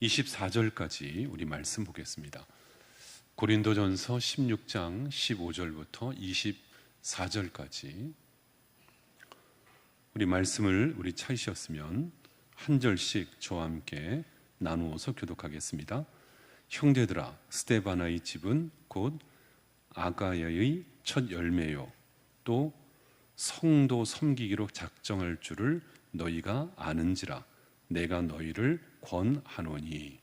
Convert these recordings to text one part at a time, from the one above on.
24절까지 우리 말씀 보겠습니다. 고린도전서 16장 15절부터 24절까지 우리 말씀을 우리 찾으셨으면 한 절씩 저와 함께 나누어서 교독하겠습니다. 형제들아, 스데바나의 집은 곧 아가야의 첫 열매요, 또 성도 섬기기로 작정할 줄을 너희가 아는지라. 내가 너희를 권하노니.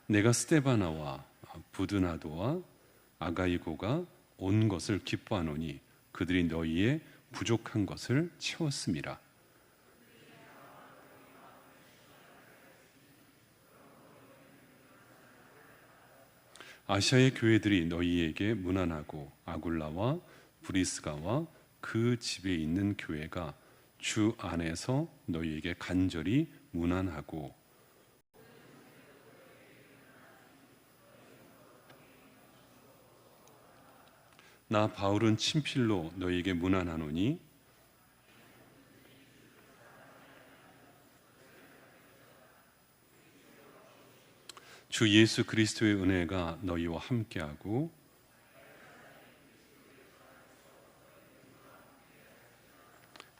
내가 스데바나와 부드나도와 아가이고가 온 것을 기뻐하노니 그들이 너희의 부족한 것을 채웠음이라. 아시아의 교회들이 너희에게 문안하고 아굴라와 브리스가와 그 집에 있는 교회가 주 안에서 너희에게 간절히 문안하고, 나 바울은 친필로 너희에게 문안하노니 주 예수 그리스도의 은혜가 너희와 함께하고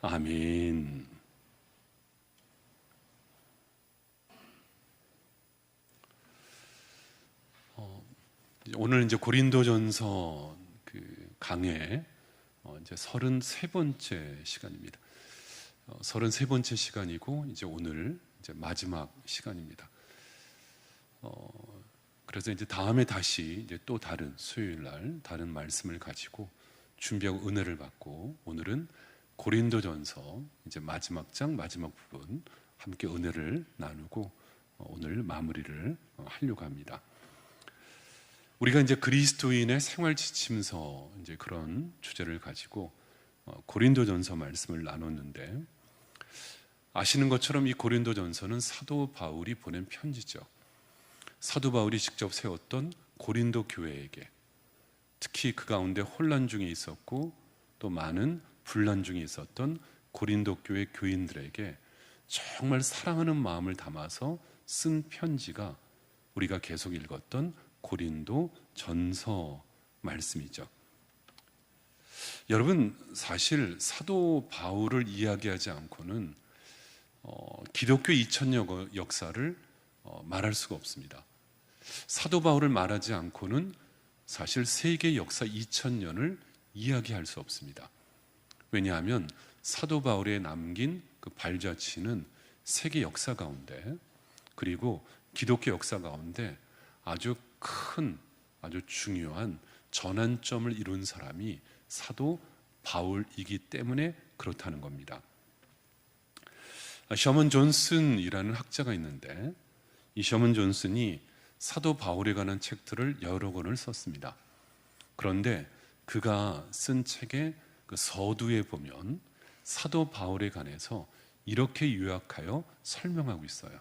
아멘. 오늘 이제 고린도전서 강해 이제 33번째 시간입니다. 33번째 시간이고 이제 오늘 이제 마지막 시간입니다. 그래서 이제 다음에 다시 이제 또 다른 수요일 날 다른 말씀을 가지고 준비하고 은혜를 받고, 오늘은 고린도전서 이제 마지막 장 마지막 부분 함께 은혜를 나누고 오늘 마무리를 하려고 합니다. 우리가 이제 그리스도인의 생활 지침서 이제 그런 주제를 가지고 고린도전서 말씀을 나눴는데, 아시는 것처럼 이 고린도전서는 사도 바울이 보낸 편지죠. 사도 바울이 직접 세웠던 고린도 교회에게, 특히 그 가운데 혼란 중에 있었고 또 많은 분란 중에 있었던 고린도 교회 교인들에게 정말 사랑하는 마음을 담아서 쓴 편지가 우리가 계속 읽었던 고린도 전서 말씀이죠. 여러분, 사실 사도 바울을 이야기하지 않고는 기독교 2000년 역사를 말할 수가 없습니다. 사도 바울을 말하지 않고는 사실 세계 역사 2000년을 이야기할 수 없습니다. 왜냐하면 사도 바울에 남긴 그 발자취는 세계 역사 가운데, 그리고 기독교 역사 가운데 아주 큰, 아주 중요한 전환점을 이룬 사람이 사도 바울이기 때문에 그렇다는 겁니다. 셔먼 존슨이라는 학자가 있는데, 이 셔먼 존슨이 사도 바울에 관한 책들을 여러 권을 썼습니다. 그런데 그가 쓴 책의 그 서두에 보면 사도 바울에 관해서 이렇게 요약하여 설명하고 있어요.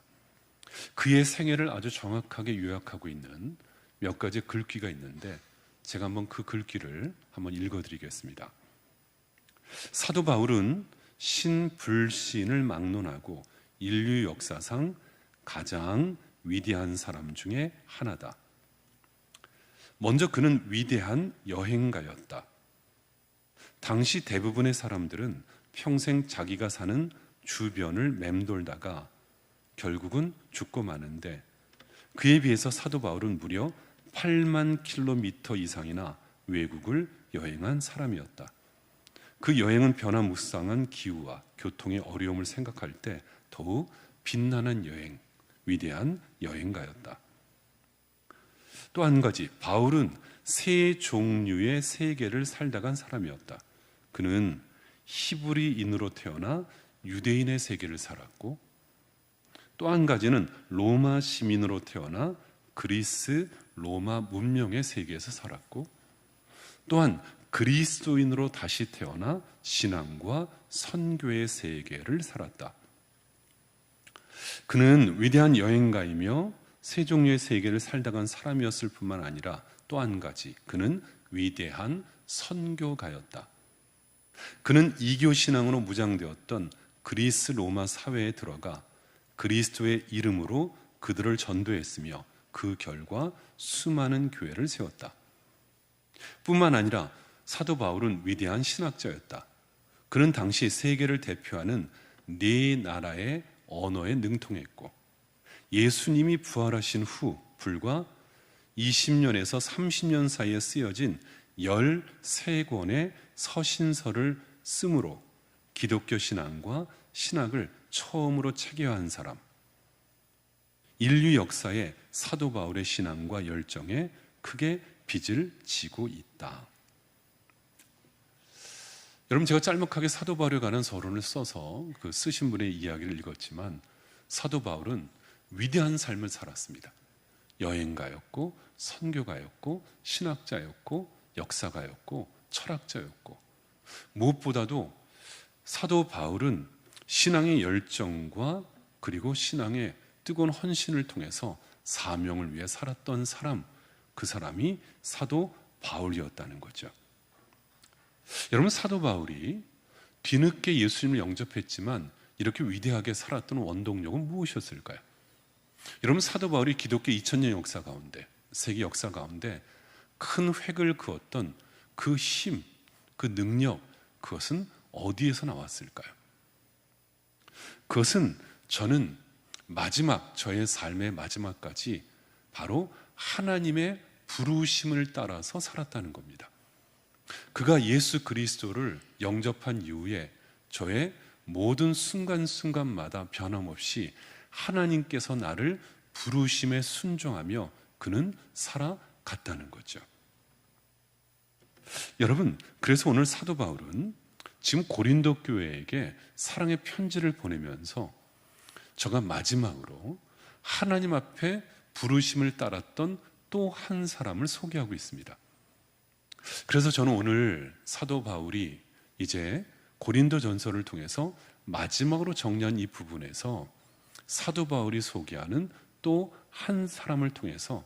그의 생애를 아주 정확하게 요약하고 있는 몇 가지 글귀가 있는데, 제가 한번 그 글귀를 한번 읽어드리겠습니다. 사도 바울은 신불신을 막론하고 인류 역사상 가장 위대한 사람 중에 하나다. 먼저 그는 위대한 여행가였다. 당시 대부분의 사람들은 평생 자기가 사는 주변을 맴돌다가 결국은 죽고 마는데, 그에 비해서 사도 바울은 무려 8만 킬로미터 이상이나 외국을 여행한 사람이었다. 그 여행은 변화무쌍한 기후와 교통의 어려움을 생각할 때 더욱 빛나는 여행, 위대한 여행가였다. 또 한 가지, 바울은 세 종류의 세계를 살다 간 사람이었다. 그는 히브리인으로 태어나 유대인의 세계를 살았고, 또 한 가지는 로마 시민으로 태어나 그리스 로마 문명의 세계에서 살았고, 또한 그리스도인으로 다시 태어나 신앙과 선교의 세계를 살았다. 그는 위대한 여행가이며 세 종류의 세계를 살다 간 사람이었을 뿐만 아니라 또 한 가지, 그는 위대한 선교가였다. 그는 이교 신앙으로 무장되었던 그리스 로마 사회에 들어가 그리스도의 이름으로 그들을 전도했으며 그 결과 수많은 교회를 세웠다. 뿐만 아니라 사도 바울은 위대한 신학자였다. 그는 당시 세계를 대표하는 네 나라의 언어에 능통했고 예수님이 부활하신 후 불과 20년에서 30년 사이에 쓰여진 13권의 서신서를 쓰므로 기독교 신앙과 신학을 처음으로 체계화한 사람, 인류 역사에 사도 바울의 신앙과 열정에 크게 빚을 지고 있다. 여러분, 제가 짤막하게 사도 바울에 관한 서론을 써서 그 쓰신 분의 이야기를 읽었지만 사도 바울은 위대한 삶을 살았습니다. 여행가였고 선교가였고 신학자였고 역사가였고 철학자였고 무엇보다도 사도 바울은 신앙의 열정과 그리고 신앙의 뜨거운 헌신을 통해서 사명을 위해 살았던 사람, 그 사람이 사도 바울이었다는 거죠. 여러분, 사도 바울이 뒤늦게 예수님을 영접했지만 이렇게 위대하게 살았던 원동력은 무엇이었을까요? 여러분, 사도 바울이 기독교 2000년 역사 가운데, 세계 역사 가운데 큰 획을 그었던 그 힘, 그 능력, 그것은 어디에서 나왔을까요? 그것은 저는 마지막, 저의 삶의 마지막까지 바로 하나님의 부르심을 따라서 살았다는 겁니다. 그가 예수 그리스도를 영접한 이후에 저의 모든 순간순간마다 변함없이 하나님께서 나를 부르심에 순종하며 그는 살아갔다는 거죠. 여러분, 그래서 오늘 사도 바울은 지금 고린도 교회에게 사랑의 편지를 보내면서 저가 마지막으로 하나님 앞에 부르심을 따랐던 또 한 사람을 소개하고 있습니다. 그래서 저는 오늘 사도 바울이 이제 고린도 전서를 통해서 마지막으로 정리한 이 부분에서 사도 바울이 소개하는 또 한 사람을 통해서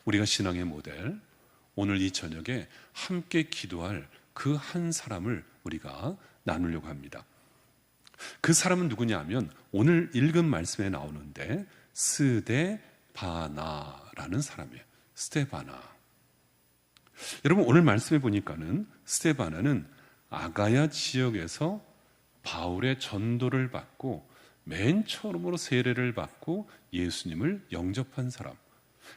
우리가 신앙의 모델, 오늘 이 저녁에 함께 기도할 그 한 사람을 우리가 나누려고 합니다. 그 사람은 누구냐 하면 오늘 읽은 말씀에 나오는데 스데바나라는 사람이에요. 스데바나. 여러분, 오늘 말씀에 보니까는 스데바나는 아가야 지역에서 바울의 전도를 받고 맨 처음으로 세례를 받고 예수님을 영접한 사람.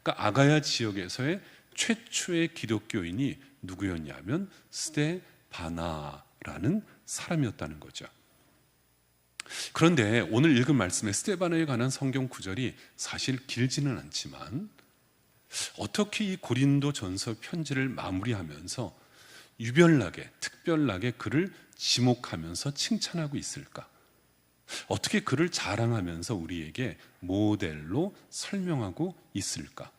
그러니까 아가야 지역에서의 최초의 기독교인이 누구였냐면 스데바나라는 사람이었다는 거죠. 그런데 오늘 읽은 말씀에 스데바나에 관한 성경 구절이 사실 길지는 않지만 어떻게 이 고린도 전서 편지를 마무리하면서 유별나게, 특별하게 그를 지목하면서 칭찬하고 있을까? 어떻게 그를 자랑하면서 우리에게 모델로 설명하고 있을까?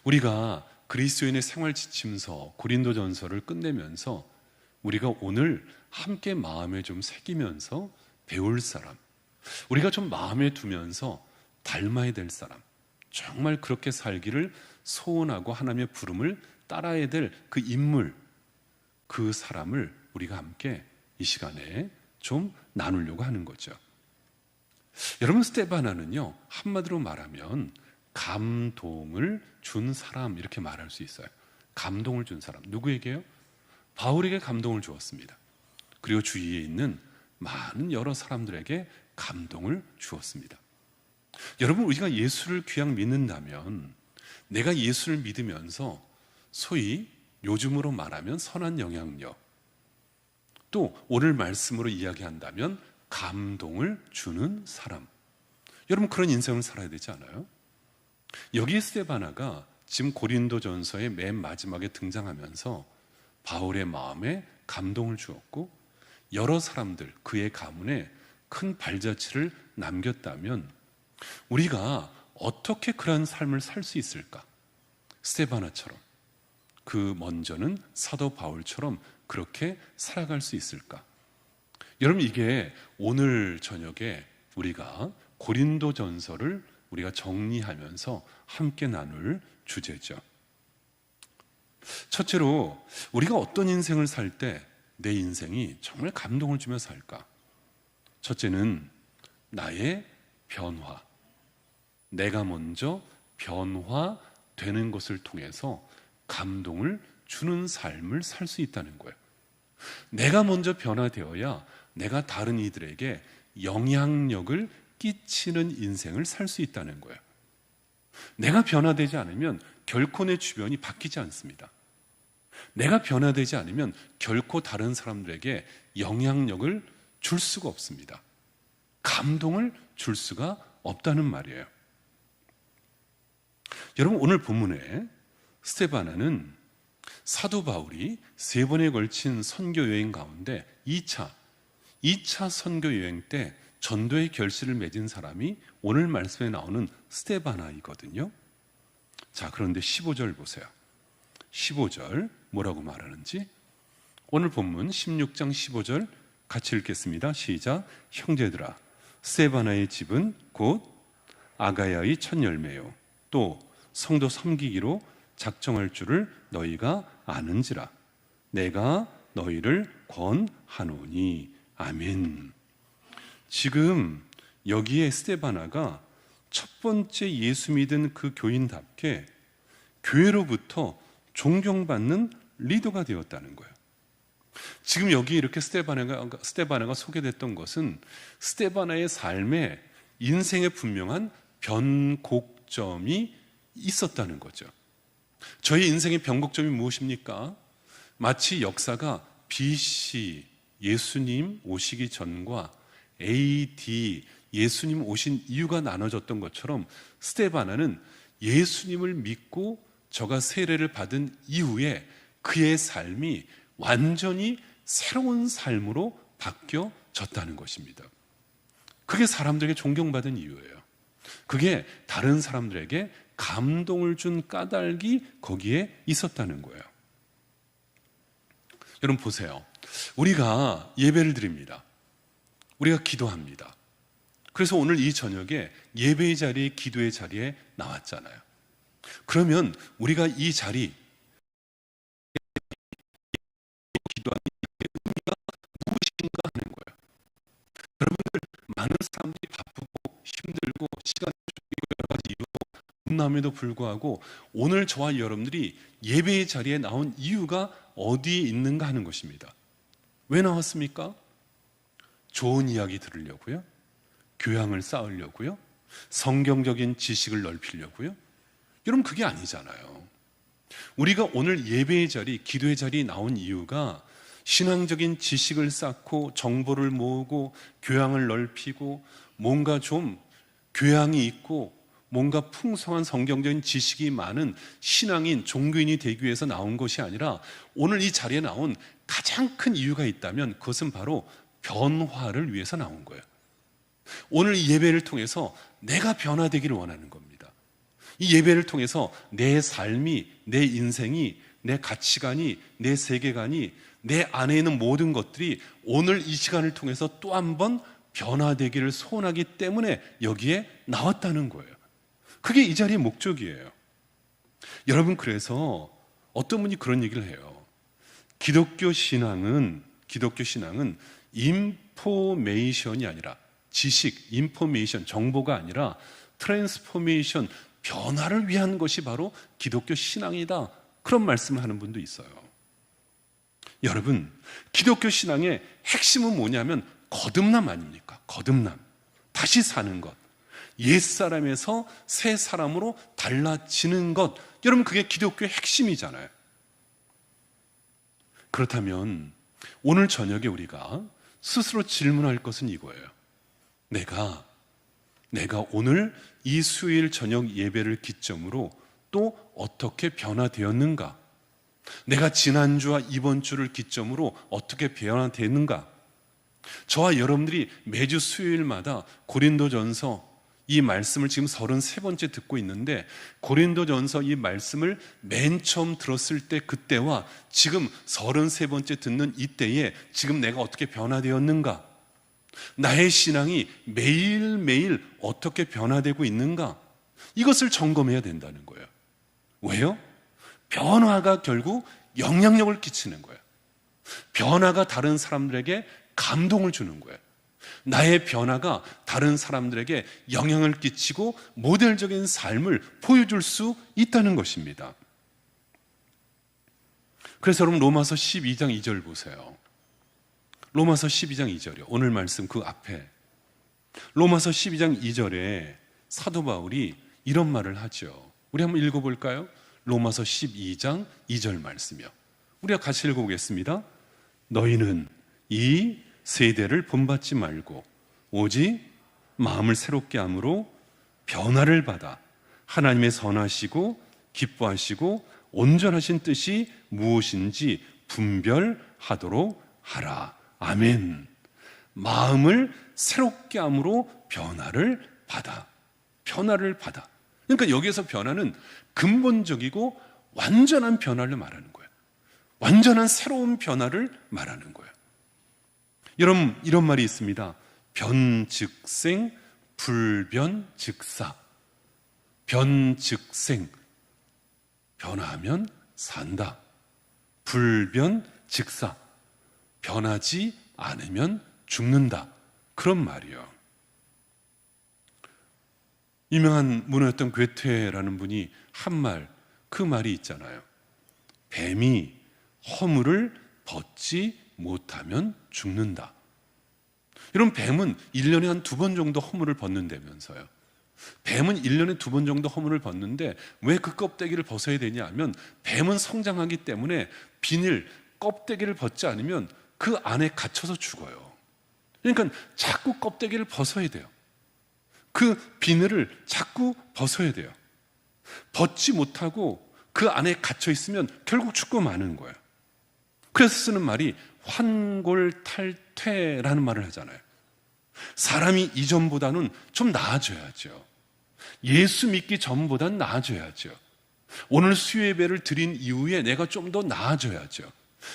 우리가 그리스도인의 생활 지침서 고린도 전서를 끝내면서 우리가 오늘 함께 마음에 좀 새기면서 배울 사람, 우리가 좀 마음에 두면서 닮아야 될 사람, 정말 그렇게 살기를 소원하고 하나님의 부름을 따라야 될 그 인물, 그 사람을 우리가 함께 이 시간에 좀 나누려고 하는 거죠. 여러분, 스데바나는요, 한마디로 말하면 감동을 준 사람, 이렇게 말할 수 있어요. 감동을 준 사람. 누구에게요? 바울에게 감동을 주었습니다. 그리고 주위에 있는 많은 여러 사람들에게 감동을 주었습니다. 여러분, 우리가 예수를 귀양 믿는다면 내가 예수를 믿으면서 소위 요즘으로 말하면 선한 영향력, 또 오늘 말씀으로 이야기한다면 감동을 주는 사람, 여러분 그런 인생을 살아야 되지 않아요? 여기 스데바나가 지금 고린도 전서의 맨 마지막에 등장하면서 바울의 마음에 감동을 주었고 여러 사람들 그의 가문에 큰 발자취를 남겼다면 우리가 어떻게 그런 삶을 살 수 있을까? 스데바나처럼, 그 먼저는 사도 바울처럼 그렇게 살아갈 수 있을까? 여러분, 이게 오늘 저녁에 우리가 고린도 전서를 우리가 정리하면서 함께 나눌 주제죠. 첫째로, 우리가 어떤 인생을 살 때 내 인생이 정말 감동을 주며 살까? 첫째는 나의 변화. 내가 먼저 변화되는 것을 통해서 감동을 주는 삶을 살 수 있다는 거예요. 내가 먼저 변화되어야 내가 다른 이들에게 영향력을 끼치는 인생을 살 수 있다는 거예요. 내가 변화되지 않으면 결코 내 주변이 바뀌지 않습니다. 내가 변화되지 않으면 결코 다른 사람들에게 영향력을 줄 수가 없습니다. 감동을 줄 수가 없다는 말이에요. 여러분, 오늘 본문에 스데바나는 사도 바울이 3번에 걸친 선교 여행 가운데 2차 선교 여행 때 전도의 결실을 맺은 사람이 오늘 말씀에 나오는 스데바나이거든요. 자, 그런데 15절 보세요. 15절 뭐라고 말하는지. 오늘 본문 16장 15절 같이 읽겠습니다. 시작. 형제들아, 스데바나의 집은 곧 아가야의 첫 열매요, 또 성도 섬기기로 작정할 줄을 너희가 아는지라. 내가 너희를 권하노니. 아멘. 지금 여기에 스데바나가 첫 번째 예수 믿은 그 교인답게 교회로부터 존경받는 리더가 되었다는 거예요. 지금 여기 이렇게 스데바나가 소개됐던 것은 스데바나의 삶에 인생의 분명한 변곡점이 있었다는 거죠. 저희 인생의 변곡점이 무엇입니까? 마치 역사가 BC 예수님 오시기 전과 AD 예수님 오신 이유가 나눠졌던 것처럼 스데바나는 예수님을 믿고 저가 세례를 받은 이후에 그의 삶이 완전히 새로운 삶으로 바뀌어졌다는 것입니다. 그게 사람들에게 존경받은 이유예요. 그게 다른 사람들에게 감동을 준 까닭이 거기에 있었다는 거예요. 여러분 보세요. 우리가 예배를 드립니다. 우리가 기도합니다. 그래서 오늘 이 저녁에 예배의 자리에, 기도의 자리에 나왔잖아요. 그러면 우리가 이 자리, 기도하는 의미가 무엇인가 하는 거예요. 여러분들, 많은 사람들이 바쁘고 힘들고 시간이 쫓기고 여러 가지 이유로 남에도 불구하고 오늘 저와 여러분들이 예배의 자리에 나온 이유가 어디에 있는가 하는 것입니다. 왜 나왔습니까? 좋은 이야기 들으려고요? 교양을 쌓으려고요? 성경적인 지식을 넓히려고요? 여러분, 그게 아니잖아요. 우리가 오늘 예배의 자리, 기도의 자리에 나온 이유가 신앙적인 지식을 쌓고 정보를 모으고 교양을 넓히고 뭔가 좀 교양이 있고 뭔가 풍성한 성경적인 지식이 많은 신앙인, 종교인이 되기 위해서 나온 것이 아니라 오늘 이 자리에 나온 가장 큰 이유가 있다면 그것은 바로 변화를 위해서 나온 거예요. 오늘 이 예배를 통해서 내가 변화되기를 원하는 겁니다. 이 예배를 통해서 내 삶이, 내 인생이, 내 가치관이, 내 세계관이, 내 안에 있는 모든 것들이 오늘 이 시간을 통해서 또 한 번 변화되기를 소원하기 때문에 여기에 나왔다는 거예요. 그게 이 자리의 목적이에요. 여러분, 그래서 어떤 분이 그런 얘기를 해요. 기독교 신앙은 인포메이션이 아니라 지식, 인포메이션, 정보가 아니라 트랜스포메이션, 변화를 위한 것이 바로 기독교 신앙이다. 그런 말씀을 하는 분도 있어요. 여러분, 기독교 신앙의 핵심은 뭐냐면 거듭남 아닙니까? 거듭남. 다시 사는 것. 옛사람에서 새 사람으로 달라지는 것. 여러분, 그게 기독교의 핵심이잖아요. 그렇다면 오늘 저녁에 우리가 스스로 질문할 것은 이거예요. 내가 오늘 이 수요일 저녁 예배를 기점으로 또 어떻게 변화되었는가? 내가 지난주와 이번 주를 기점으로 어떻게 변화되는가? 저와 여러분들이 매주 수요일마다 고린도전서 이 말씀을 지금 33번째 듣고 있는데 고린도전서 이 말씀을 맨 처음 들었을 때 그때와 지금 33번째 듣는 이때에 지금 내가 어떻게 변화되었는가? 나의 신앙이 매일매일 어떻게 변화되고 있는가? 이것을 점검해야 된다는 거예요. 왜요? 변화가 결국 영향력을 끼치는 거예요. 변화가 다른 사람들에게 감동을 주는 거예요. 나의 변화가 다른 사람들에게 영향을 끼치고 모델적인 삶을 보여줄 수 있다는 것입니다. 그래서 여러분 로마서 12장 2절 보세요. 로마서 12장 2절이요. 오늘 말씀 그 앞에 로마서 12장 2절에 사도 바울이 이런 말을 하죠. 우리 한번 읽어볼까요? 로마서 12장 2절 말씀이요. 우리가 같이 읽어보겠습니다. 너희는 이 세대를 본받지 말고 오직 마음을 새롭게 함으로 변화를 받아 하나님의 선하시고 기뻐하시고 온전하신 뜻이 무엇인지 분별하도록 하라. 아멘. 마음을 새롭게 함으로 변화를 받아. 변화를 받아. 그러니까 여기에서 변화는 근본적이고 완전한 변화를 말하는 거예요. 완전한 새로운 변화를 말하는 거예요. 여러분, 이런 말이 있습니다. 변즉생, 불변즉사. 변즉생, 변화하면 산다. 불변즉사, 변하지 않으면 죽는다. 그런 말이에요. 유명한 문화였던 괴테라는 분이 한 말, 그 말이 있잖아요. 뱀이 허물을 벗지 못하면 죽는다. 여러분, 뱀은 1년에 한 2번 정도 허물을 벗는다면서요. 뱀은 1년에 2번 정도 허물을 벗는데 왜 그 껍데기를 벗어야 되냐 하면 뱀은 성장하기 때문에 비닐, 껍데기를 벗지 않으면 그 안에 갇혀서 죽어요. 그러니까 자꾸 껍데기를 벗어야 돼요. 그 비늘을 자꾸 벗어야 돼요. 벗지 못하고 그 안에 갇혀 있으면 결국 죽고 마는 거예요. 그래서 쓰는 말이 환골탈퇴라는 말을 하잖아요. 사람이 이전보다는 좀 나아져야죠. 예수 믿기 전보다는 나아져야죠. 오늘 수요예배를 드린 이후에 내가 좀 더 나아져야죠.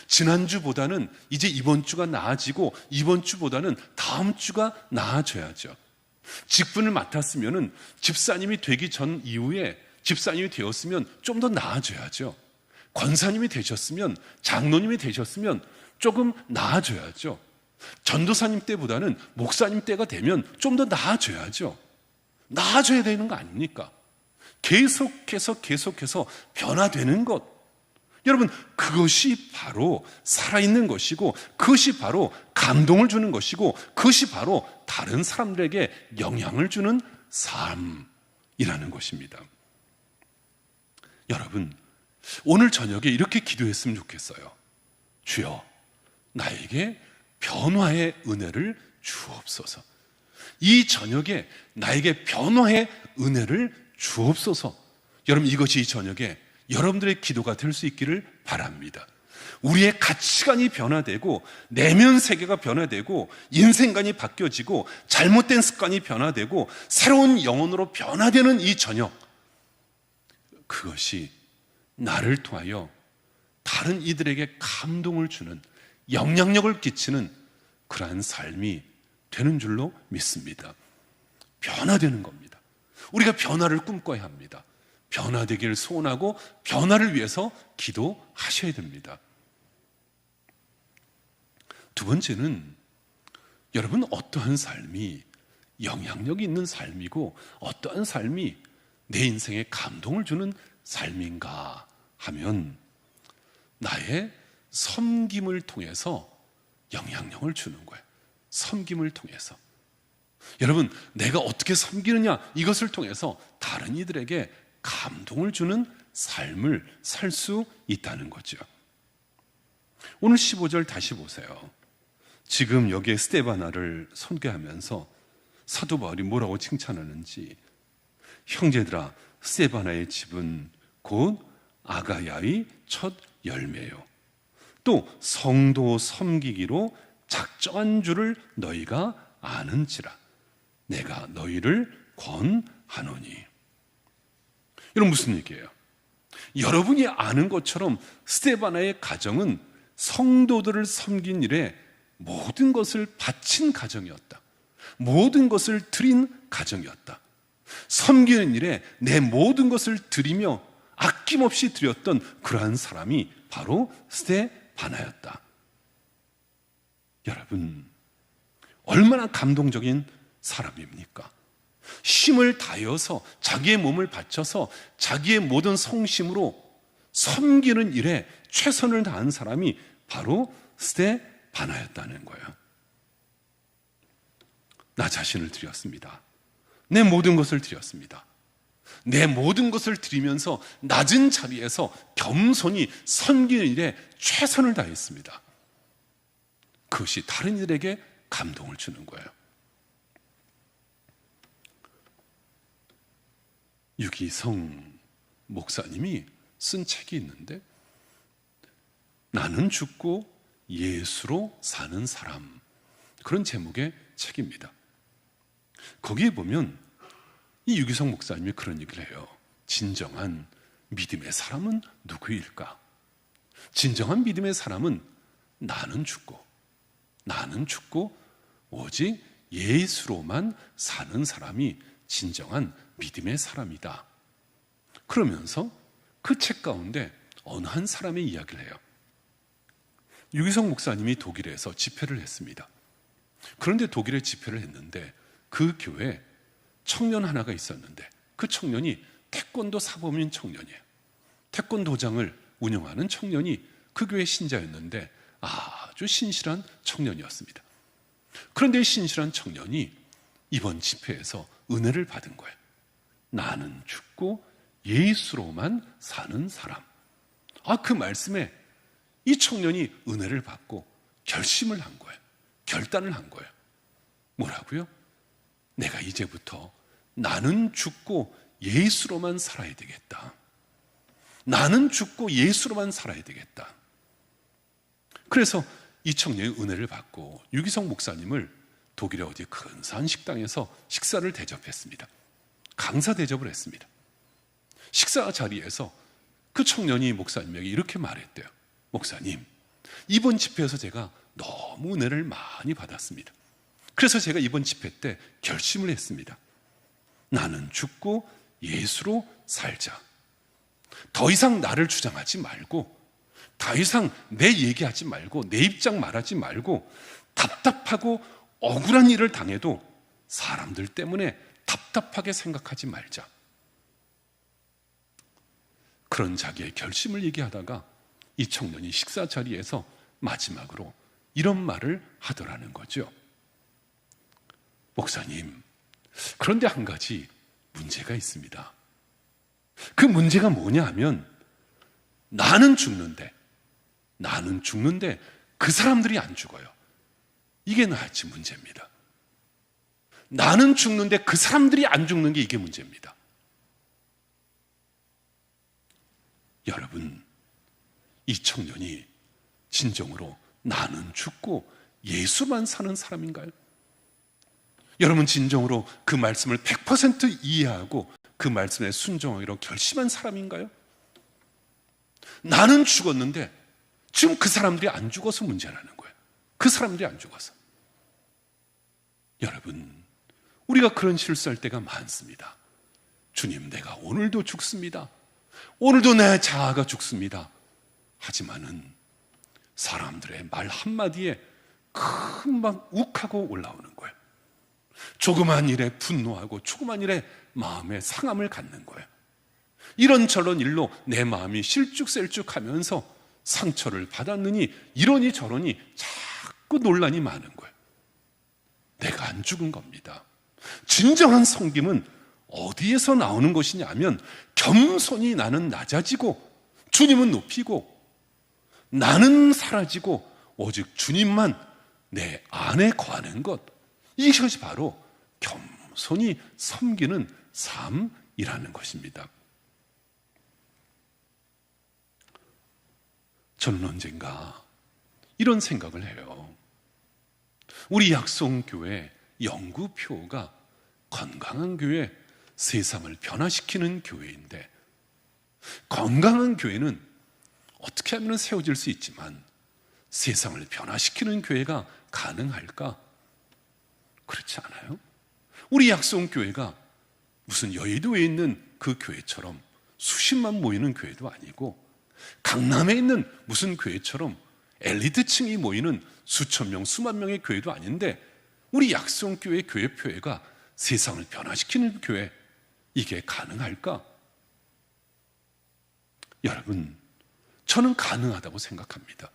지난주보다는 이제 이번 주가 나아지고 이번 주보다는 다음 주가 나아져야죠. 직분을 맡았으면 집사님이 되기 전 이후에 집사님이 되었으면 좀 더 나아져야죠. 권사님이 되셨으면, 장로님이 되셨으면 조금 나아져야죠. 전도사님 때보다는 목사님 때가 되면 좀 더 나아져야죠. 나아져야 되는 거 아닙니까? 계속해서 변화되는 것. 여러분, 그것이 바로 살아있는 것이고, 그것이 바로 감동을 주는 것이고, 그것이 바로 다른 사람들에게 영향을 주는 삶이라는 것입니다. 여러분, 오늘 저녁에 이렇게 기도했으면 좋겠어요. 주여, 나에게 변화의 은혜를 주옵소서. 이 저녁에 나에게 변화의 은혜를 주옵소서. 여러분, 이것이 이 저녁에 여러분들의 기도가 될 수 있기를 바랍니다. 우리의 가치관이 변화되고 내면 세계가 변화되고 인생관이 바뀌어지고 잘못된 습관이 변화되고 새로운 영혼으로 변화되는 이 저녁, 그것이 나를 통하여 다른 이들에게 감동을 주는, 영향력을 끼치는 그러한 삶이 되는 줄로 믿습니다. 변화되는 겁니다. 우리가 변화를 꿈꿔야 합니다. 변화되기를 소원하고 변화를 위해서 기도하셔야 됩니다. 두 번째는 여러분, 어떠한 삶이 영향력이 있는 삶이고 어떠한 삶이 내 인생에 감동을 주는 삶인가 하면 나의 섬김을 통해서 영향력을 주는 거예요. 섬김을 통해서. 여러분, 내가 어떻게 섬기느냐, 이것을 통해서 다른 이들에게 감동을 주는 삶을 살 수 있다는 거죠. 오늘 15절 다시 보세요. 지금 여기에 스데바나를 선교하면서 사도 바울이 뭐라고 칭찬하는지. 형제들아, 스데바나의 집은 곧 아가야의 첫 열매요. 또 성도 섬기기로 작정한 줄을 너희가 아는지라. 내가 너희를 권하노니. 이런 무슨 얘기예요? 여러분이 아는 것처럼 스데바나의 가정은 성도들을 섬긴 일에 모든 것을 바친 가정이었다. 모든 것을 드린 가정이었다. 섬기는 일에 내 모든 것을 드리며 아낌없이 드렸던 그러한 사람이 바로 스데바나였다. 여러분, 얼마나 감동적인 사람입니까? 힘을 다해서 자기의 몸을 바쳐서 자기의 모든 성심으로 섬기는 일에 최선을 다한 사람이 바로 스데바나였다는 거예요. 나 자신을 드렸습니다. 내 모든 것을 드렸습니다. 내 모든 것을 드리면서 낮은 자리에서 겸손히 섬기는 일에 최선을 다했습니다. 그것이 다른 이들에게 감동을 주는 거예요. 유기성 목사님이 쓴 책이 있는데, 나는 죽고 예수로 사는 사람, 그런 제목의 책입니다. 거기에 보면 이 유기성 목사님이 그런 얘기를 해요. 진정한 믿음의 사람은 누구일까? 진정한 믿음의 사람은 나는 죽고 오직 예수로만 사는 사람이 진정한 믿음의 사람이다. 그러면서 그 책 가운데 어느 한 사람의 이야기를 해요. 유기성 목사님이 독일에서 집회를 했습니다. 그런데 독일에 집회를 했는데 그 교회에 청년 하나가 있었는데, 그 청년이 태권도 사범인 청년이에요. 태권도장을 운영하는 청년이 그 교회 신자였는데 아주 신실한 청년이었습니다. 그런데 신실한 청년이 이번 집회에서 은혜를 받은 거예요. 나는 죽고 예수로만 사는 사람. 그 말씀에 이 청년이 은혜를 받고 결심을 한 거예요. 결단을 한 거예요. 뭐라고요? 내가 이제부터 나는 죽고 예수로만 살아야 되겠다. 나는 죽고 예수로만 살아야 되겠다. 그래서 이 청년이 은혜를 받고 유기성 목사님을 독일의 어디 근사한 식당에서 식사를 대접했습니다. 강사 대접을 했습니다. 식사 자리에서 그 청년이 목사님에게 이렇게 말했대요. 목사님, 이번 집회에서 제가 너무 은혜를 많이 받았습니다. 그래서 제가 이번 집회 때 결심을 했습니다. 나는 죽고 예수로 살자. 더 이상 나를 주장하지 말고, 더 이상 내 얘기하지 말고, 내 입장 말하지 말고, 답답하고 억울한 일을 당해도 사람들 때문에 답답하게 생각하지 말자. 그런 자기의 결심을 얘기하다가 이 청년이 식사 자리에서 마지막으로 이런 말을 하더라는 거죠. 목사님, 그런데 한 가지 문제가 있습니다. 그 문제가 뭐냐 하면, 나는 죽는데 그 사람들이 안 죽어요. 이게 나같이 문제입니다. 나는 죽는데 그 사람들이 안 죽는 게 이게 문제입니다. 여러분, 이 청년이 진정으로 나는 죽고 예수만 사는 사람인가요? 여러분, 진정으로 그 말씀을 100% 이해하고 그 말씀에 순종하기로 결심한 사람인가요? 나는 죽었는데 지금 그 사람들이 안 죽어서 문제라는 거예요. 그 사람들이 안 죽어서. 여러분, 우리가 그런 실수할 때가 많습니다. 주님, 내가 오늘도 죽습니다. 오늘도 내 자아가 죽습니다. 하지만은 사람들의 말 한마디에 금방 욱하고 올라오는 거예요. 조그만 일에 분노하고 조그만 일에 마음의 상함을 갖는 거예요. 이런저런 일로 내 마음이 실쭉셀쭉하면서 상처를 받았느니 이러니 저러니 자꾸 논란이 많은 거예요. 내가 안 죽은 겁니다. 진정한 섬김은 어디에서 나오는 것이냐 하면, 겸손히 나는 낮아지고 주님은 높이고 나는 사라지고 오직 주님만 내 안에 거하는 것, 이것이 바로 겸손히 섬기는 삶이라는 것입니다. 저는 언젠가 이런 생각을 해요. 우리 약속교회 영구표가 건강한 교회, 세상을 변화시키는 교회인데, 건강한 교회는 어떻게 하면 세워질 수 있지만 세상을 변화시키는 교회가 가능할까? 그렇지 않아요? 우리 약속교회가 무슨 여의도에 있는 그 교회처럼 수십만 모이는 교회도 아니고, 강남에 있는 무슨 교회처럼 엘리트층이 모이는 수천 명, 수만 명의 교회도 아닌데 우리 약성교회 교회표회가 세상을 변화시키는 교회, 이게 가능할까? 여러분, 저는 가능하다고 생각합니다.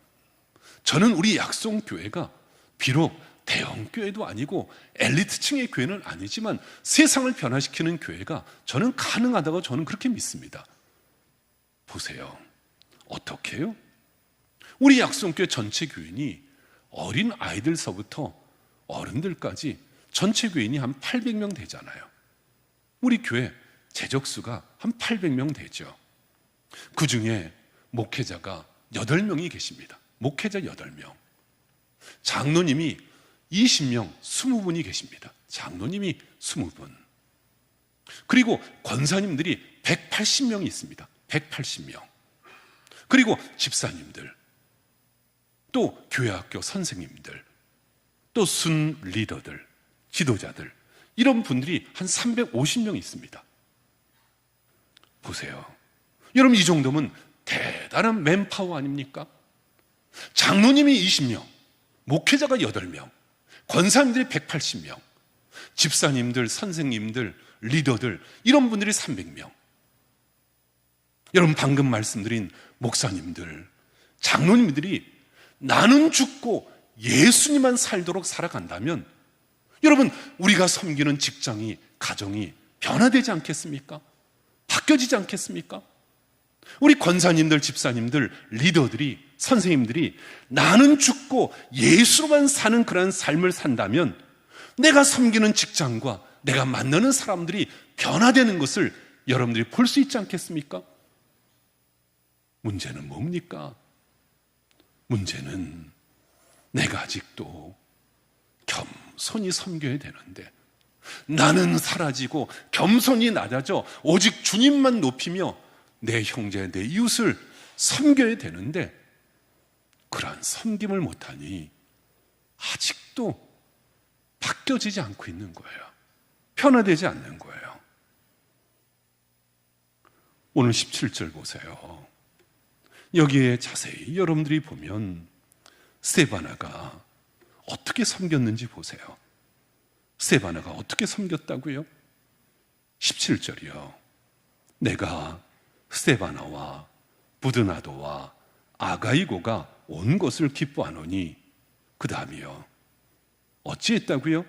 저는 우리 약성교회가 비록 대형교회도 아니고 엘리트층의 교회는 아니지만 세상을 변화시키는 교회가 저는 가능하다고 저는 그렇게 믿습니다. 보세요. 어떻게 해요? 우리 약성교회 전체 교인이 어린 아이들서부터 어른들까지 전체 교인이 한 800명 되잖아요. 우리 교회 재적수가 한 800명 되죠. 그 중에 목회자가 8명이 계십니다. 목회자 8명. 장로님이 20명, 20분이 계십니다. 장로님이 20분. 그리고 권사님들이 180명이 있습니다. 180명. 그리고 집사님들, 또 교회학교 선생님들, 또 순 리더들, 지도자들, 이런 분들이 한 350명 있습니다. 보세요. 여러분, 이 정도면 대단한 맨파워 아닙니까? 장로님이 20명, 목회자가 8명, 권사님들이 180명, 집사님들, 선생님들, 리더들, 이런 분들이 300명. 여러분, 방금 말씀드린 목사님들, 장로님들이 나는 죽고 예수님만 살도록 살아간다면 여러분, 우리가 섬기는 직장이, 가정이 변화되지 않겠습니까? 바뀌어지지 않겠습니까? 우리 권사님들, 집사님들, 리더들이, 선생님들이 나는 죽고 예수로만 사는 그런 삶을 산다면 내가 섬기는 직장과 내가 만나는 사람들이 변화되는 것을 여러분들이 볼 수 있지 않겠습니까? 문제는 뭡니까? 문제는 내가 아직도 겸손히 섬겨야 되는데, 나는 사라지고 겸손이 낮아져 오직 주님만 높이며 내 형제, 내 이웃을 섬겨야 되는데 그러한 섬김을 못하니 아직도 바뀌어지지 않고 있는 거예요. 변화되지 않는 거예요. 오늘 17절 보세요. 여기에 자세히 여러분들이 보면 스데바나가 어떻게 섬겼는지 보세요. 스데바나가 어떻게 섬겼다고요? 17절이요. 내가 스데바나와 부드나도와 아가이고가 온 것을 기뻐하노니, 그 다음이요. 어찌했다고요?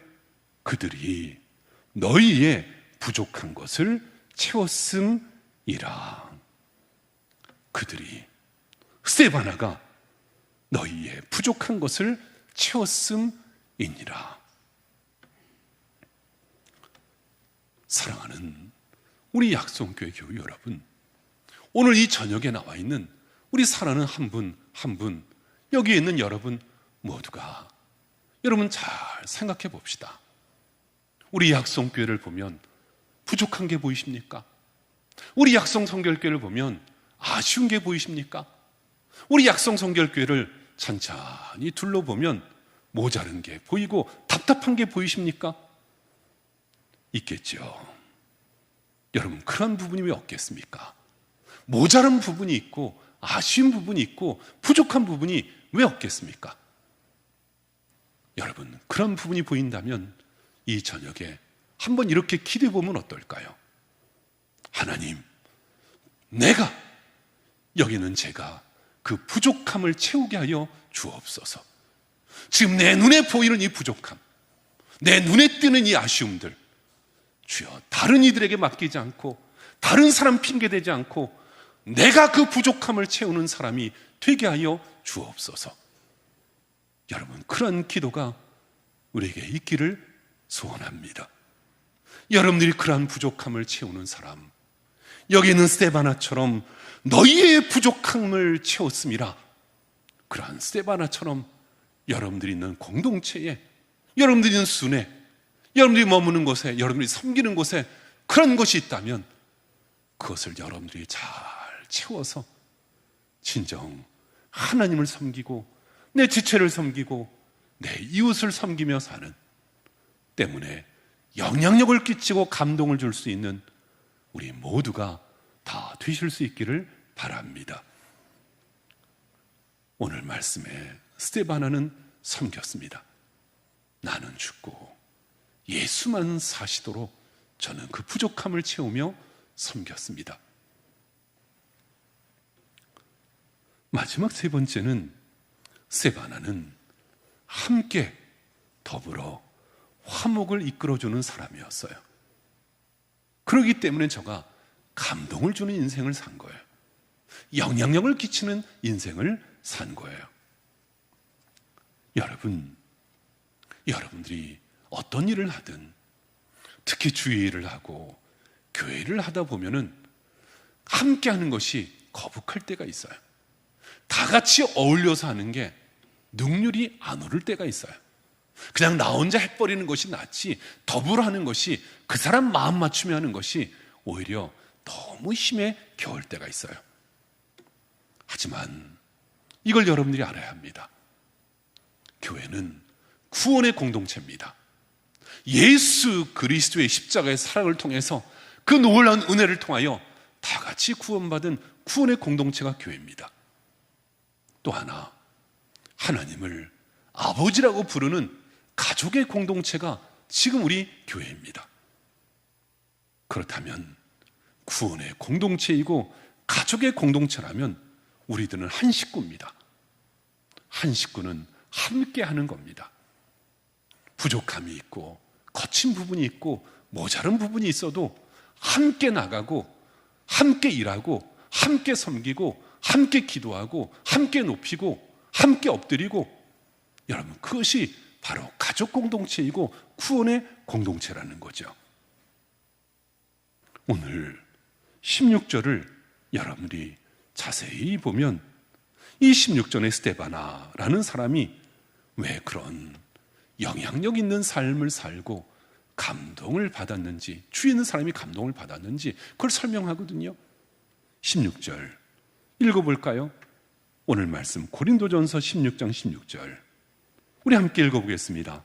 그들이 너희의 부족한 것을 채웠음이라. 그들이, 스데바나가 너희의 부족한 것을 채웠음이니라. 사랑하는 우리 약속교회 교회 여러분, 오늘 이 저녁에 나와 있는 우리 사랑하는 한 분 한 분, 여기에 있는 여러분 모두가 여러분 잘 생각해 봅시다. 우리 약속교회를 보면 부족한 게 보이십니까? 우리 약속성결교회를 보면 아쉬운 게 보이십니까? 우리 약속성결교회를 찬찬히 둘러보면 모자른 게 보이고 답답한 게 보이십니까? 있겠죠. 여러분, 그런 부분이 왜 없겠습니까? 모자른 부분이 있고 아쉬운 부분이 있고 부족한 부분이 왜 없겠습니까? 여러분, 그런 부분이 보인다면 이 저녁에 한번 이렇게 기도해 보면 어떨까요? 하나님, 내가, 여기는 제가 그 부족함을 채우게 하여 주옵소서. 지금 내 눈에 보이는 이 부족함, 내 눈에 띄는 이 아쉬움들, 주여, 다른 이들에게 맡기지 않고 다른 사람 핑계대지 않고 내가 그 부족함을 채우는 사람이 되게 하여 주옵소서. 여러분, 그런 기도가 우리에게 있기를 소원합니다. 여러분들이 그러한 부족함을 채우는 사람, 여기 있는 스데바나처럼 너희의 부족함을 채웠음이라, 그러한 스데바나처럼 여러분들이 있는 공동체에, 여러분들이 있는 순회, 여러분들이 머무는 곳에, 여러분들이 섬기는 곳에 그런 것이 있다면 그것을 여러분들이 잘 채워서 진정 하나님을 섬기고 내 지체를 섬기고 내 이웃을 섬기며 사는, 때문에 영향력을 끼치고 감동을 줄 수 있는 우리 모두가 다 되실 수 있기를 바랍니다. 오늘 말씀에 스데바나는 섬겼습니다. 나는 죽고 예수만 사시도록 저는 그 부족함을 채우며 섬겼습니다. 마지막 세 번째는 스데바나는 함께 더불어 화목을 이끌어주는 사람이었어요. 그렇기 때문에 저가 감동을 주는 인생을 산 거예요. 영향력을 끼치는 인생을 산 거예요. 여러분들이 어떤 일을 하든, 특히 주일을 하고 교회를 하다 보면은 함께 하는 것이 거북할 때가 있어요. 다 같이 어울려서 하는 게 능률이 안 오를 때가 있어요. 그냥 나 혼자 해버리는 것이 낫지, 더불어 하는 것이, 그 사람 마음 맞추며 하는 것이 오히려 너무 힘에 겨울 때가 있어요. 하지만 이걸 여러분들이 알아야 합니다. 교회는 구원의 공동체입니다. 예수 그리스도의 십자가의 사랑을 통해서 그 놀라운 은혜를 통하여 다 같이 구원받은 구원의 공동체가 교회입니다. 또 하나, 하나님을 아버지라고 부르는 가족의 공동체가 지금 우리 교회입니다. 그렇다면 구원의 공동체이고 가족의 공동체라면 우리들은 한 식구입니다. 한 식구는 함께 하는 겁니다. 부족함이 있고 거친 부분이 있고 모자른 부분이 있어도 함께 나가고 함께 일하고 함께 섬기고 함께 기도하고 함께 높이고 함께 엎드리고, 여러분, 그것이 바로 가족 공동체이고 구원의 공동체라는 거죠. 오늘 16절을 여러분들이 자세히 보면 이 16절의 스데바나라는 사람이 왜 그런 영향력 있는 삶을 살고 감동을 받았는지, 주위 있는 사람이 감동을 받았는지 그걸 설명하거든요. 16절 읽어볼까요? 오늘 말씀 고린도전서 16장 16절 우리 함께 읽어보겠습니다.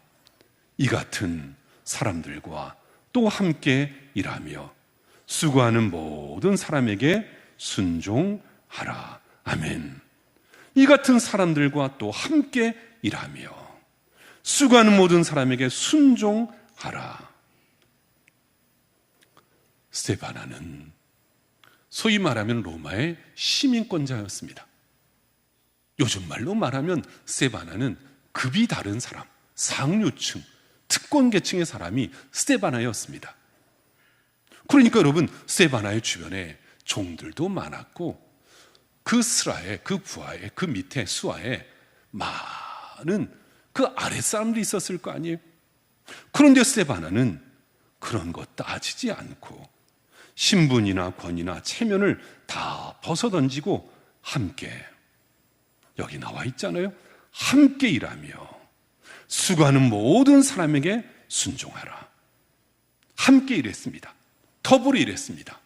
이 같은 사람들과 또 함께 일하며 수고하는 모든 사람에게 순종하라. 아멘. 이 같은 사람들과 또 함께 일하며 수고하는 모든 사람에게 순종하라. 스데바나는 소위 말하면 로마의 시민권자였습니다. 요즘 말로 말하면 스데바나는 급이 다른 사람, 상류층, 특권계층의 사람이 스데바나였습니다. 그러니까 여러분, 스데바나의 주변에 종들도 많았고 그 스라에, 그 부하에, 그 밑에 수하에 많은 그 아랫사람들이 있었을 거 아니에요. 그런데 스데바나는 그런 것 따지지 않고 신분이나 권위나 체면을 다 벗어던지고 함께, 여기 나와 있잖아요, 함께 일하며 수고하는 모든 사람에게 순종하라. 함께 일했습니다. 더불어 일했습니다.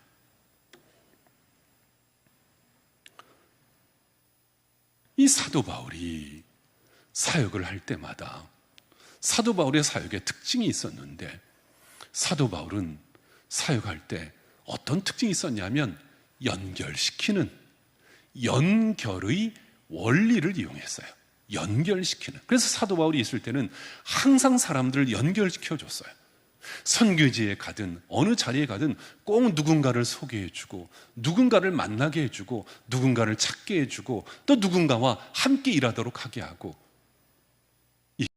이 사도 바울이 사역을 할 때마다 사도 바울의 사역에 특징이 있었는데, 사도 바울은 사역할 때 어떤 특징이 있었냐면 연결시키는, 연결의 원리를 이용했어요. 연결시키는. 그래서 사도 바울이 있을 때는 항상 사람들을 연결시켜 줬어요. 선교지에 가든 어느 자리에 가든 꼭 누군가를 소개해주고 누군가를 만나게 해주고 누군가를 찾게 해주고 또 누군가와 함께 일하도록 하게 하고, 이게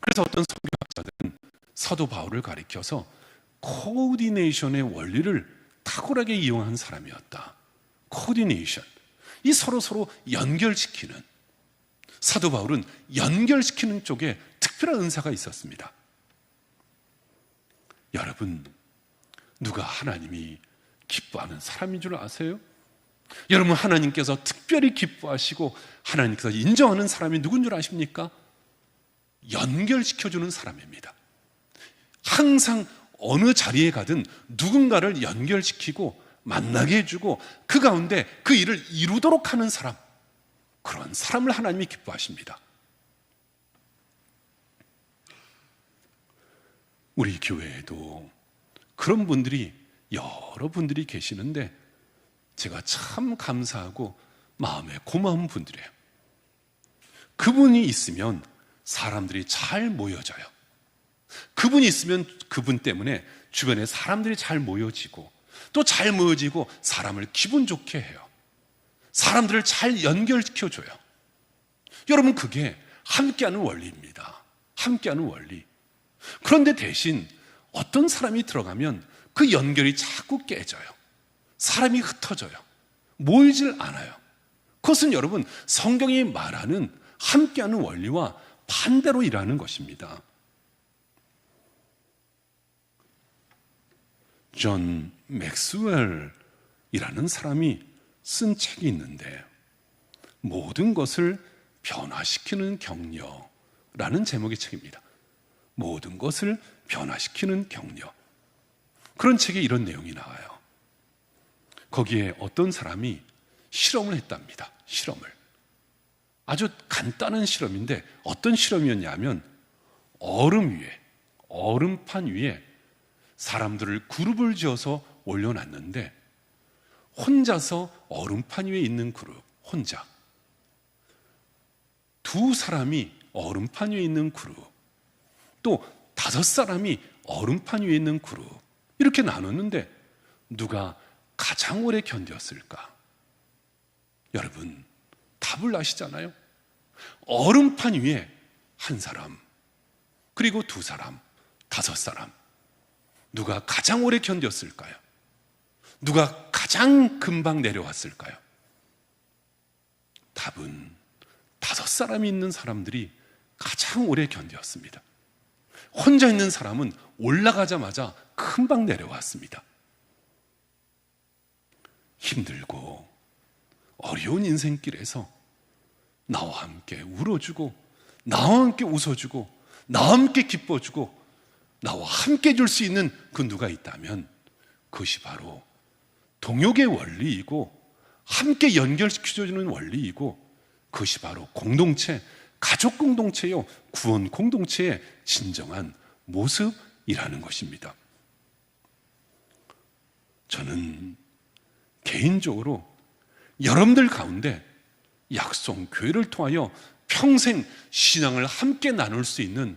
그래서 어떤 선교학자들은 사도 바울을 가리켜서 코디네이션의 원리를 탁월하게 이용한 사람이었다. 코디네이션, 이 서로 연결시키는, 사도 바울은 연결시키는 쪽에 특별한 은사가 있었습니다. 여러분, 누가 하나님이 기뻐하는 사람인 줄 아세요? 여러분, 하나님께서 특별히 기뻐하시고 하나님께서 인정하는 사람이 누군 줄 아십니까? 연결시켜주는 사람입니다. 항상 어느 자리에 가든 누군가를 연결시키고 만나게 해주고 그 가운데 그 일을 이루도록 하는 사람, 그런 사람을 하나님이 기뻐하십니다. 우리 교회에도 그런 분들이, 여러 분들이 계시는데 제가 참 감사하고 마음에 고마운 분들이에요. 그분이 있으면 사람들이 잘 모여져요. 그분이 있으면 그분 때문에 주변에 사람들이 잘 모여지고, 또 잘 모여지고 사람을 기분 좋게 해요. 사람들을 잘 연결시켜줘요. 여러분, 그게 함께하는 원리입니다. 함께하는 원리. 그런데 대신 어떤 사람이 들어가면 그 연결이 자꾸 깨져요. 사람이 흩어져요. 모이질 않아요. 그것은 여러분, 성경이 말하는 함께하는 원리와 반대로 일하는 것입니다. 존 맥스웰이라는 사람이 쓴 책이 있는데, 모든 것을 변화시키는 격려라는 제목의 책입니다. 모든 것을 변화시키는 격려. 그런 책에 이런 내용이 나와요. 거기에 어떤 사람이 실험을 했답니다. 실험을. 아주 간단한 실험인데, 어떤 실험이었냐면 얼음판 위에 사람들을 그룹을 지어서 올려놨는데, 혼자서 얼음판 위에 있는 그룹, 혼자. 두 사람이 얼음판 위에 있는 그룹, 또 5사람이 얼음판 위에 있는 그룹, 이렇게 나눴는데 누가 가장 오래 견뎠을까? 여러분, 답을 아시잖아요. 얼음판 위에 한 사람, 그리고 2사람, 5사람. 누가 가장 오래 견뎠을까요? 누가 가장 금방 내려왔을까요? 답은 5사람이 있는 사람들이 가장 오래 견뎠습니다. 혼자 있는 사람은 올라가자마자 금방 내려왔습니다. 힘들고 어려운 인생길에서 나와 함께 울어주고, 나와 함께 웃어주고, 나와 함께 기뻐주고, 나와 함께 줄 수 있는 그 누가 있다면 그것이 바로 동역의 원리이고, 함께 연결시켜주는 원리이고, 그것이 바로 공동체, 가족 공동체요, 구원 공동체의 진정한 모습이라는 것입니다. 저는 개인적으로 여러분들 가운데 약속교회를 통하여 평생 신앙을 함께 나눌 수 있는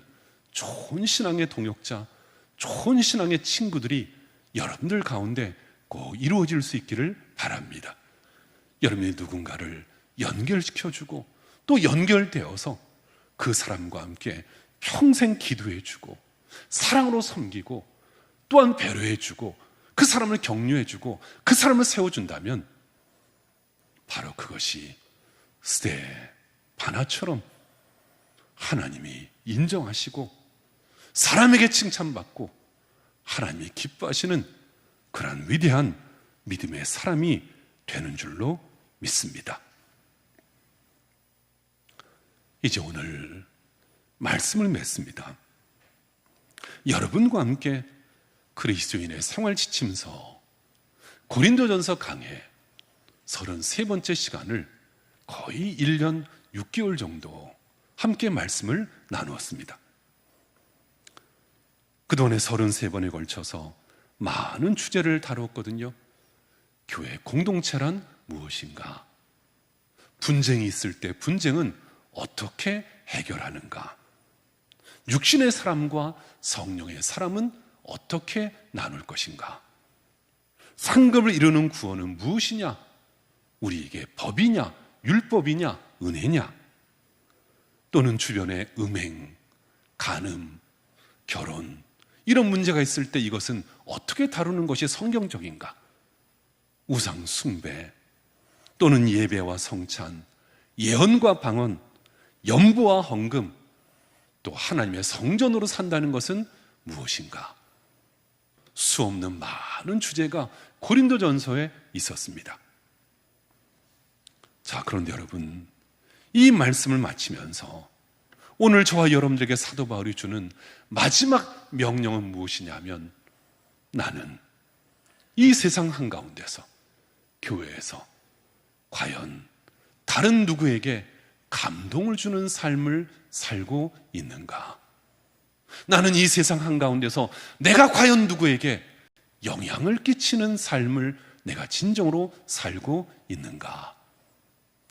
좋은 신앙의 동역자, 좋은 신앙의 친구들이 여러분들 가운데 꼭 이루어질 수 있기를 바랍니다. 여러분이 누군가를 연결시켜주고, 또 연결되어서 그 사람과 함께 평생 기도해주고, 사랑으로 섬기고, 또한 배려해주고, 그 사람을 격려해주고, 그 사람을 세워준다면 바로 그것이 스데바나처럼 하나님이 인정하시고 사람에게 칭찬받고 하나님이 기뻐하시는 그러한 위대한 믿음의 사람이 되는 줄로 믿습니다. 이제 오늘 말씀을 맺습니다. 여러분과 함께 그리스도인의 생활 지침서 고린도전서 강해 33번째 시간을 거의 1년 6개월 정도 함께 말씀을 나누었습니다. 그동안에 33번에 걸쳐서 많은 주제를 다루었거든요. 교회 공동체란 무엇인가? 분쟁이 있을 때 분쟁은 어떻게 해결하는가? 육신의 사람과 성령의 사람은 어떻게 나눌 것인가? 상급을 이루는 구원은 무엇이냐? 우리에게 법이냐, 율법이냐, 은혜냐? 또는 주변에 음행, 간음, 결혼, 이런 문제가 있을 때 이것은 어떻게 다루는 것이 성경적인가? 우상 숭배, 또는 예배와 성찬, 예언과 방언, 연보와 헌금, 또 하나님의 성전으로 산다는 것은 무엇인가? 수없는 많은 주제가 고린도전서에 있었습니다. 자, 그런데 여러분, 이 말씀을 마치면서 오늘 저와 여러분들에게 사도 바울이 주는 마지막 명령은 무엇이냐면, 나는 이 세상 한가운데서, 교회에서 과연 다른 누구에게 감동을 주는 삶을 살고 있는가? 나는 이 세상 한가운데서 내가 과연 누구에게 영향을 끼치는 삶을 내가 진정으로 살고 있는가?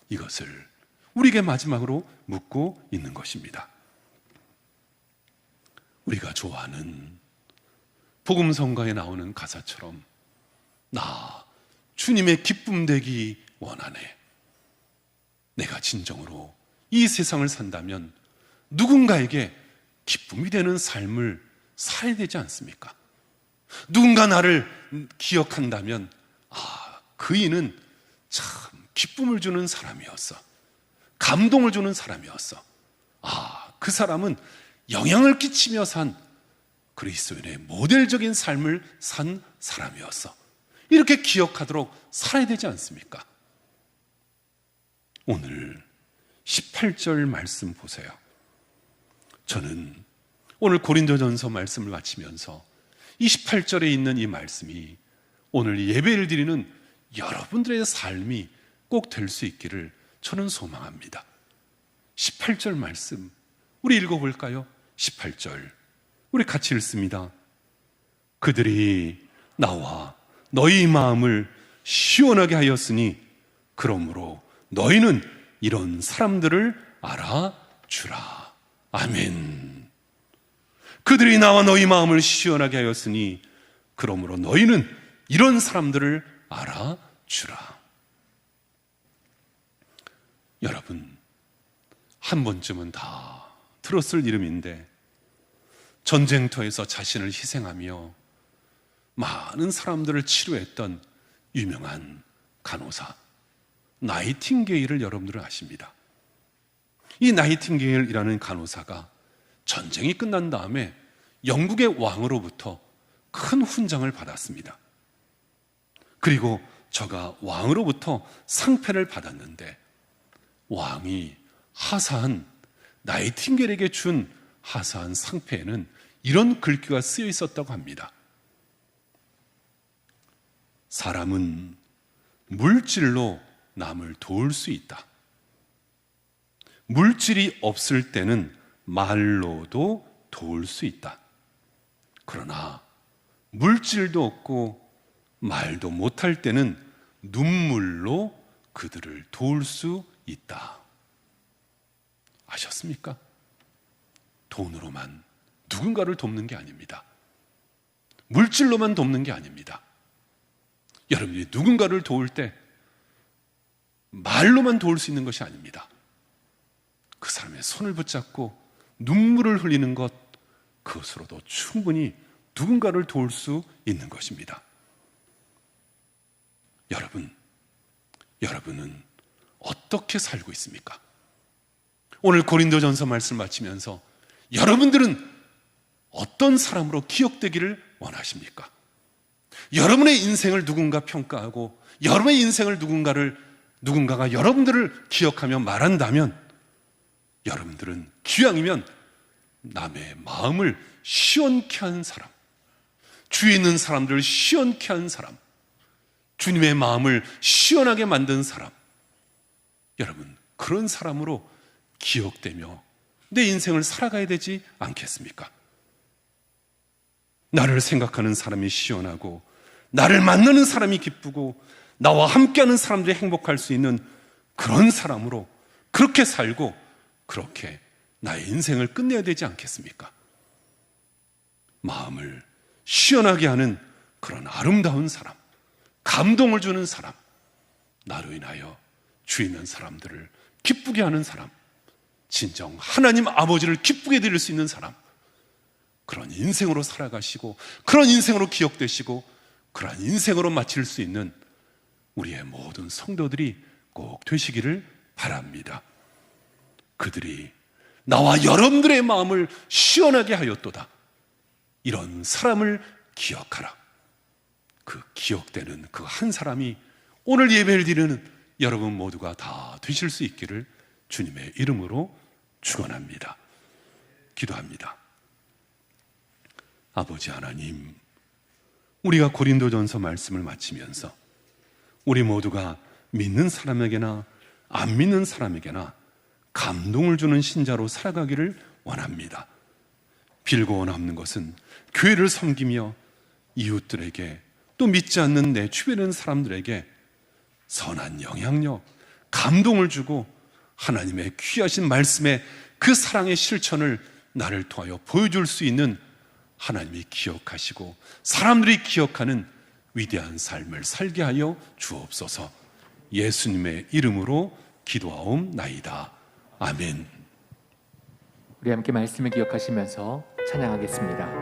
이것을 우리에게 마지막으로 묻고 있는 것입니다. 우리가 좋아하는 복음성가에 나오는 가사처럼 나 주님의 기쁨 되기 원하네. 내가 진정으로 이 세상을 산다면 누군가에게 기쁨이 되는 삶을 살아야 되지 않습니까? 누군가 나를 기억한다면 그 이는 참 기쁨을 주는 사람이었어. 감동을 주는 사람이었어. 그 사람은 영향을 끼치며 산 그리스도인의 모델적인 삶을 산 사람이었어. 이렇게 기억하도록 살아야 되지 않습니까? 오늘 18절 말씀 보세요. 저는 오늘 고린도전서 말씀을 마치면서 28절에 있는 이 말씀이 오늘 예배를 드리는 여러분들의 삶이 꼭 될 수 있기를 저는 소망합니다. 18절 말씀 우리 읽어볼까요? 18절 우리 같이 읽습니다. 그들이 나와 너희 마음을 시원하게 하였으니 그러므로 너희는 이런 사람들을 알아주라. 아멘. 그들이 나와 너희 마음을 시원하게 하였으니 그러므로 너희는 이런 사람들을 알아주라. 여러분, 한 번쯤은 다 들었을 이름인데 전쟁터에서 자신을 희생하며 많은 사람들을 치료했던 유명한 간호사 나이팅게일을 여러분들은 아십니다. 이 나이팅게일이라는 간호사가 전쟁이 끝난 다음에 영국의 왕으로부터 큰 훈장을 받았습니다. 그리고 저가 왕으로부터 상패를 받았는데 왕이 하사한 나이팅게일에게 준 하사한 상패에는 이런 글귀가 쓰여 있었다고 합니다. 사람은 물질로 남을 도울 수 있다. 물질이 없을 때는 말로도 도울 수 있다. 그러나 물질도 없고 말도 못할 때는 눈물로 그들을 도울 수 있다. 아셨습니까? 돈으로만 누군가를 돕는 게 아닙니다. 물질로만 돕는 게 아닙니다. 여러분이 누군가를 도울 때 말로만 도울 수 있는 것이 아닙니다. 그 사람의 손을 붙잡고 눈물을 흘리는 것, 그것으로도 충분히 누군가를 도울 수 있는 것입니다. 여러분은 어떻게 살고 있습니까? 오늘 고린도전서 말씀 마치면서 여러분들은 어떤 사람으로 기억되기를 원하십니까? 여러분의 인생을 누군가 평가하고 여러분의 인생을 누군가가 여러분들을 기억하며 말한다면 여러분들은 기왕이면 남의 마음을 시원케 한 사람, 주위에 있는 사람들을 시원케 한 사람, 주님의 마음을 시원하게 만든 사람, 여러분 그런 사람으로 기억되며 내 인생을 살아가야 되지 않겠습니까? 나를 생각하는 사람이 시원하고 나를 만나는 사람이 기쁘고 나와 함께하는 사람들이 행복할 수 있는 그런 사람으로 그렇게 살고 그렇게 나의 인생을 끝내야 되지 않겠습니까? 마음을 시원하게 하는 그런 아름다운 사람, 감동을 주는 사람, 나로 인하여 주위에 있는 사람들을 기쁘게 하는 사람, 진정 하나님 아버지를 기쁘게 드릴 수 있는 사람, 그런 인생으로 살아가시고 그런 인생으로 기억되시고 그런 인생으로 마칠 수 있는 우리의 모든 성도들이 꼭 되시기를 바랍니다. 그들이 나와 여러분들의 마음을 시원하게 하였도다. 이런 사람을 기억하라. 그 기억되는 그 한 사람이 오늘 예배를 드리는 여러분 모두가 다 되실 수 있기를 주님의 이름으로 축원합니다. 기도합니다. 아버지 하나님, 우리가 고린도전서 말씀을 마치면서 우리 모두가 믿는 사람에게나 안 믿는 사람에게나 감동을 주는 신자로 살아가기를 원합니다. 빌고 원하는 것은 교회를 섬기며 이웃들에게 또 믿지 않는 내 주변에 있는 사람들에게 선한 영향력, 감동을 주고 하나님의 귀하신 말씀의 그 사랑의 실천을 나를 통하여 보여줄 수 있는 하나님이 기억하시고 사람들이 기억하는 위대한 삶을 살게 하여 주옵소서. 예수님의 이름으로 기도하옵나이다. 아멘. 우리 함께 말씀을 기억하시면서 찬양하겠습니다.